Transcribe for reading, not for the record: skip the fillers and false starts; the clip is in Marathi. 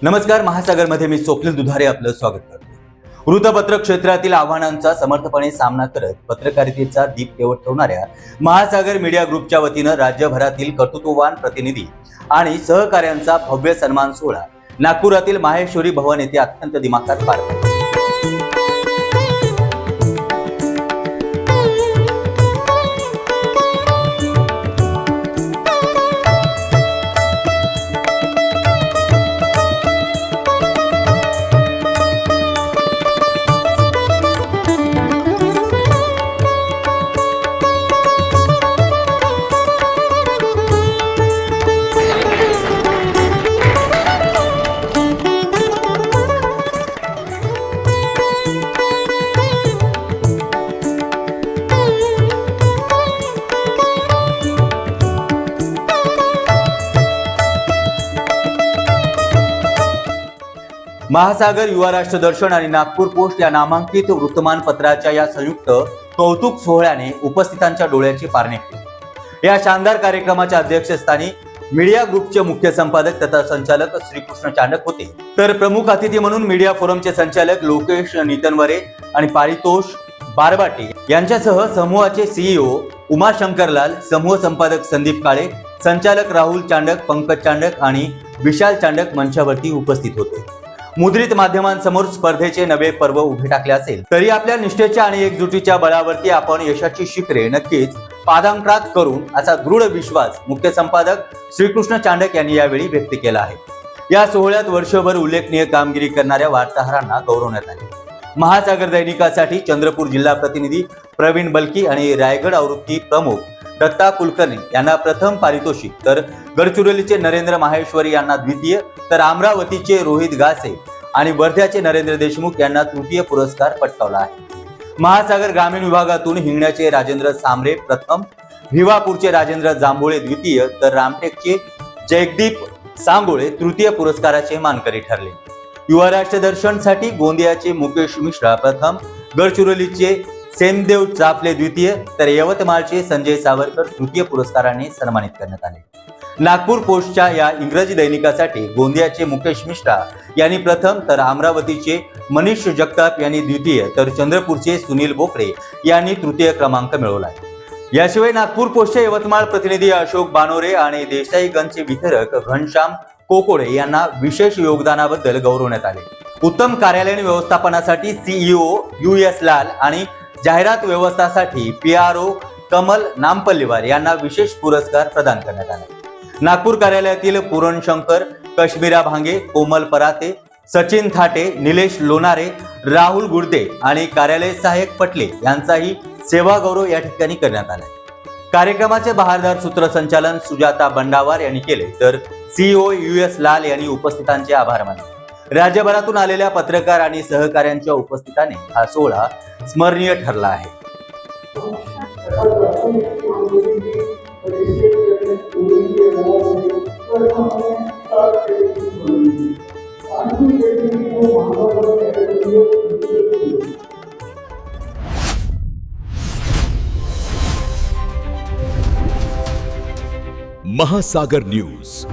नमस्कार, महासागरमध्ये मी स्वप्नील दुधारे आपलं स्वागत करतो। वृत्तपत्र क्षेत्रातील आव्हानांचा समर्थपणे सामना करत पत्रकारितेचा दीप तेवत ठेवणाऱ्या महासागर मीडिया ग्रुपच्या वतीनं राज्यभरातील कर्तृत्ववान प्रतिनिधी आणि सहकाऱ्यांचा भव्य सन्मान सोहळा नागपुरातील माहेश्वरी भवन येथे अत्यंत दिमाखात पार पडला। महासागर युवा राष्ट्र दर्शन आणि नागपूर पोस्ट या नामांकित वृत्तमानपत्राच्या या संयुक्त कौतुक सोहळ्याने उपस्थितांच्या डोळ्याची पारणे केली। या शानदार कार्यक्रमाच्या अध्यक्षस्थानी मीडिया ग्रुपचे मुख्य संपादक तथा संचालक श्रीकृष्ण चांडक होते, तर प्रमुख अतिथी म्हणून मीडिया फोरमचे संचालक लोकेश नितनवरे आणि पारितोष बारबाटे यांच्यासह समूहाचे सीईओ उमाशंकरलाल, समूह संपादक संदीप काळे, संचालक राहुल चांडक, पंकज चांडक आणि विशाल चांडक मंचावरती उपस्थित होते। मुद्रित माध्यमांसमोर स्पर्धेचे नवे पर्व उभे टाकले असेल तरी आपल्या निष्ठेच्या आणि एकजुटीच्या बळावरती आपण यशाची शिखरे नक्कीच पादांक्रांत करून असा दृढ विश्वास मुख्य संपादक श्रीकृष्ण चांडक यांनी यावेळी व्यक्त केला आहे। या सोहळ्यात वर्षभर उल्लेखनीय कामगिरी करणाऱ्या वार्ताहरांना गौरवण्यात आले। महासागर दैनिकासाठी चंद्रपूर जिल्हा प्रतिनिधी प्रवीण बलकी आणि रायगड आवृत्ती प्रमुख दत्ता कुलकर्णी यांना प्रथम पारितोषिक, तर गडचिरोलीचे नरेंद्र माहेश्वरी यांना द्वितीय, तर अमरावतीचे रोहित गासे आणि वर्ध्याचे नरेंद्र देशमुख यांना तृतीय पुरस्कार पटकावला आहे। महासागर ग्रामीण विभागातून हिंगण्याचे राजेंद्र सामरे प्रथम, भिवापूरचे राजेंद्र जांभोळे द्वितीय, तर रामटेकचे जयदीप सांगोळे तृतीय पुरस्काराचे मानकरी ठरले। युवा राष्ट्र दर्शनसाठी गोंदियाचे मुकेश मिश्रा प्रथम, गडचिरोलीचे सेमदेव चाफले द्वितीय, तर यवतमाळचे संजय सावरकर तृतीय पुरस्काराने सन्मानित करण्यात आले। नागपूर पोस्टच्या या इंग्रजी दैनिकासाठी गोंदियाचे मुकेश मिश्रा यांनी प्रथम, तर अमरावतीचे मनीष जगताप यांनी द्वितीय, तर चंद्रपूरचे सुनील बोकरे यांनी तृतीय क्रमांक मिळवला। याशिवाय नागपूर पोस्टचे यवतमाळ प्रतिनिधी अशोक बानोरे आणि देसाईगंजचे वितरक घनश्याम कोकोडे यांना विशेष योगदानाबद्दल गौरवण्यात आले। उत्तम कार्यालयीन व्यवस्थापनासाठी सीईओ US लाल आणि जाहिरात व्यवस्थासाठी PRO कमल नामपल्लीवार यांना विशेष पुरस्कार प्रदान करण्यात आले। नागपूर कार्यालयातील पूरण शंकर, कश्मीरा भांगे, कोमल पराते, सचिन थाटे, निलेश लोणारे, राहुल गुडदे आणि कार्यालय सहाय्यक पटले यांचाही सेवा गौरव या ठिकाणी करण्यात आला। कार्यक्रमाचे बहारदार सूत्रसंचालन सुजाता बंडावार यांनी केले, तर सीईओ US लाल यांनी उपस्थितांचे आभार मानले। राज्यभरातून आलेल्या पत्रकार आणि सहकाऱ्यांच्या उपस्थितीने हा सोहळा स्मरणीय ठरला आहे। महासागर न्यूज।